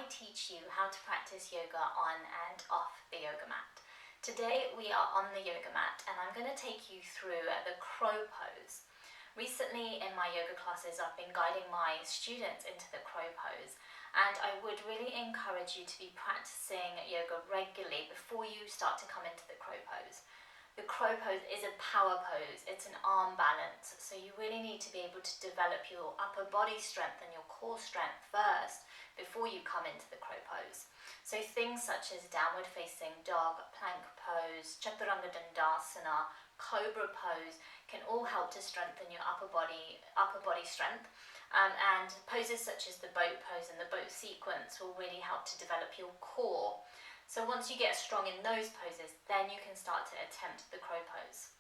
teach you how to practice yoga on and off the yoga mat. Today we are on the yoga mat and I'm going to take you through the crow pose. Recently in my yoga classes I've been guiding my students into the crow pose, and I would really encourage you to be practicing yoga regularly before you start to come into the crow pose. The crow pose is a power pose, it's an arm balance, so you really need to be able to develop your upper body strength and your core strength first before you come into the crow pose. So things such as downward facing dog, plank pose, chaturangadandasana, cobra pose can all help to strengthen your upper body strength. And poses such as the boat pose and the boat sequence will really help to develop your core. So once you get strong in those poses, then you can start to attempt the crow pose.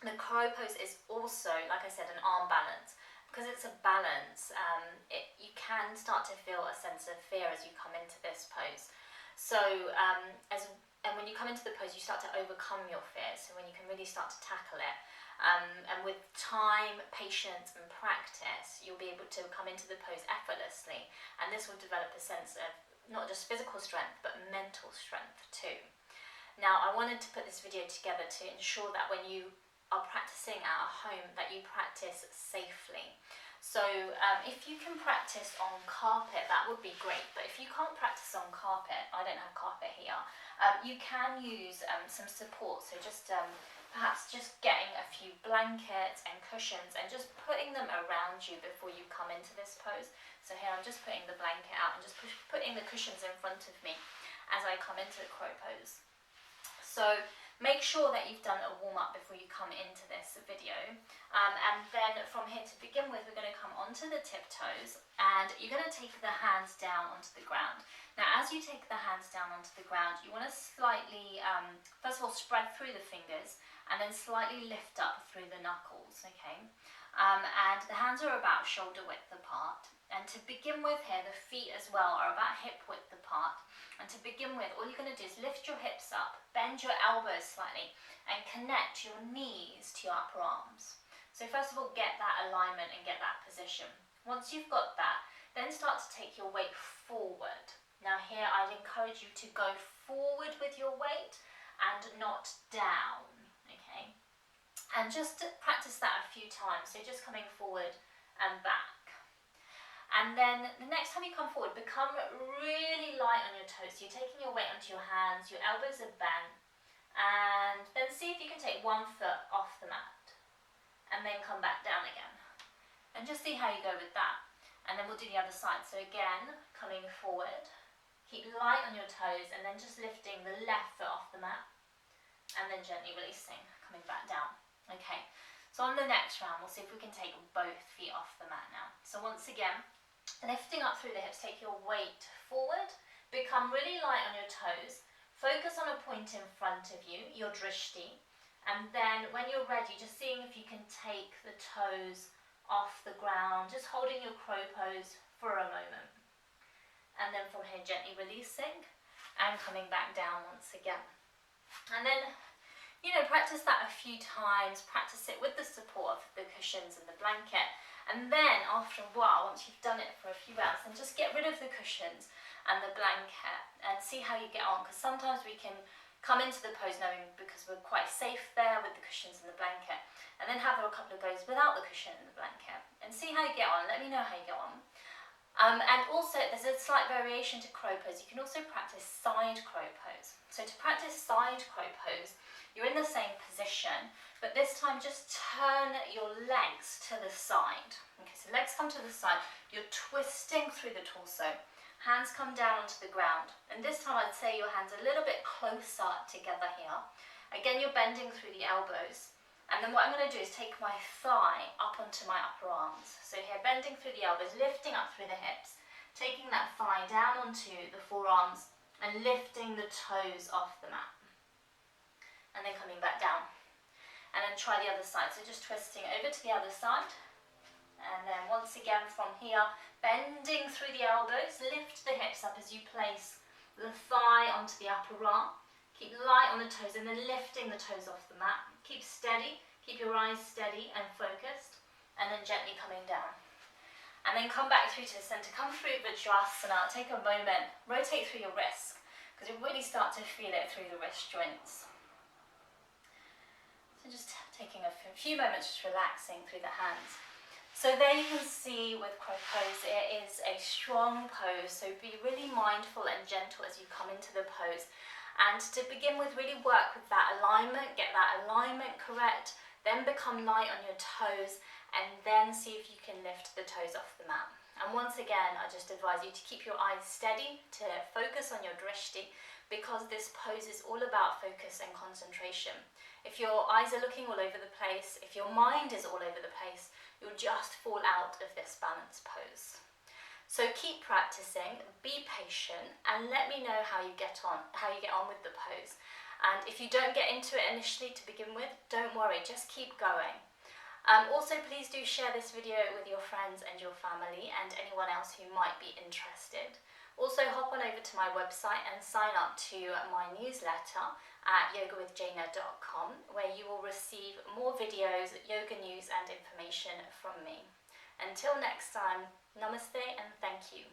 The crow pose is also, like I said, an arm balance. Because it's a balance, you can start to feel a sense of fear as you come into this pose. So, and when you come into the pose, you start to overcome your fear. So when you can really start to tackle it. And with time, patience and practice, you'll be able to come into the pose effortlessly. And this will develop a sense of not just physical strength, but mental strength too. Now, I wanted to put this video together to ensure that when you are practicing at home, that you practice safely. So if you can practice on carpet, that would be great. But if you can't practice on carpet, I don't have carpet here, you can use some support. So just perhaps just getting a few blankets and cushions and just putting them around you before you come into this pose. So here I'm just putting the blanket out and just putting the cushions in front of me as I come into the crow pose. So make sure that you've done a warm-up before you come into this video. And then from here, to begin with, we're going to come onto the tiptoes and you're going to take the hands down onto the ground. Now, as you take the hands down onto the ground, you want to slightly, first of all, spread through the fingers and then slightly lift up through the knuckles, okay? And the hands are about shoulder width apart. And to begin with here, the feet as well are about hip width apart. And to begin with, all you're going to do is lift your hips up, bend your elbows slightly, and connect your knees to your upper arms. So first of all, get that alignment and get that position. Once you've got that, then start to take your weight forward. Now here, I'd encourage you to go forward with your weight and not down, okay? And just practice that a few times. So just coming forward and back. And then the next time you come forward, become really light on your toes. So you're taking your weight onto your hands, your elbows are bent, and then see if you can take one foot off the mat and then come back down again. And just see how you go with that. And then we'll do the other side. So again, coming forward, keep light on your toes and then just lifting the left foot off the mat and then gently releasing, coming back down. Okay, so on the next round, we'll see if we can take both feet off the mat now. So once again, lifting up through the hips, take your weight forward, become really light on your toes, focus on a point in front of you, your drishti, and then when you're ready, just seeing if you can take the toes off the ground, just holding your crow pose for a moment. And then from here, gently releasing and coming back down once again. And then, practice that a few times, practice it with the support of the cushions and the blanket. And then after a while, once you've done it for a few rounds, then just get rid of the cushions and the blanket and see how you get on. Because sometimes we can come into the pose knowing because we're quite safe there with the cushions and the blanket, and then have a couple of goes without the cushion and the blanket and see how you get on. Let me know how you get on. And also, there's a slight variation to crow pose. You can also practice side crow pose. So to practice side crow pose, you're in the same position, but this time just turn your legs to the side. Okay, so legs come to the side. You're twisting through the torso. Hands come down onto the ground. And this time I'd say your hands are a little bit closer together here. Again, you're bending through the elbows. And then what I'm going to do is take my thigh up onto my upper arms. So here, bending through the elbows, lifting up through the hips, taking that thigh down onto the forearms and lifting the toes off the mat. And then coming back down. And then try the other side. So just twisting over to the other side. And then once again from here, bending through the elbows, lift the hips up as you place the thigh onto the upper arm. Keep light on the toes and then lifting the toes off the mat. Keep steady, keep your eyes steady and focused, and then gently coming down. And then come back through to the center, come through Vajrasana, take a moment, rotate through your wrists, because you really start to feel it through the wrist joints. So just taking a few moments, just relaxing through the hands. So there you can see with crow pose, it is a strong pose, so be really mindful and gentle as you come into the pose. And to begin with, really work with that alignment, get that alignment correct, then become light on your toes, and then see if you can lift the toes off the mat. And once again, I just advise you to keep your eyes steady, to focus on your drishti, because this pose is all about focus and concentration. If your eyes are looking all over the place, if your mind is all over the place, you'll just fall out of this balanced pose. So keep practicing, be patient, and let me know how you get on with the pose. And if you don't get into it initially to begin with, don't worry, just keep going. Also, please do share this video with your friends and your family and anyone else who might be interested. Also, hop on over to my website and sign up to my newsletter at yogawithjaina.com, where you will receive more videos, yoga news and information from me. Until next time, namaste and thank you.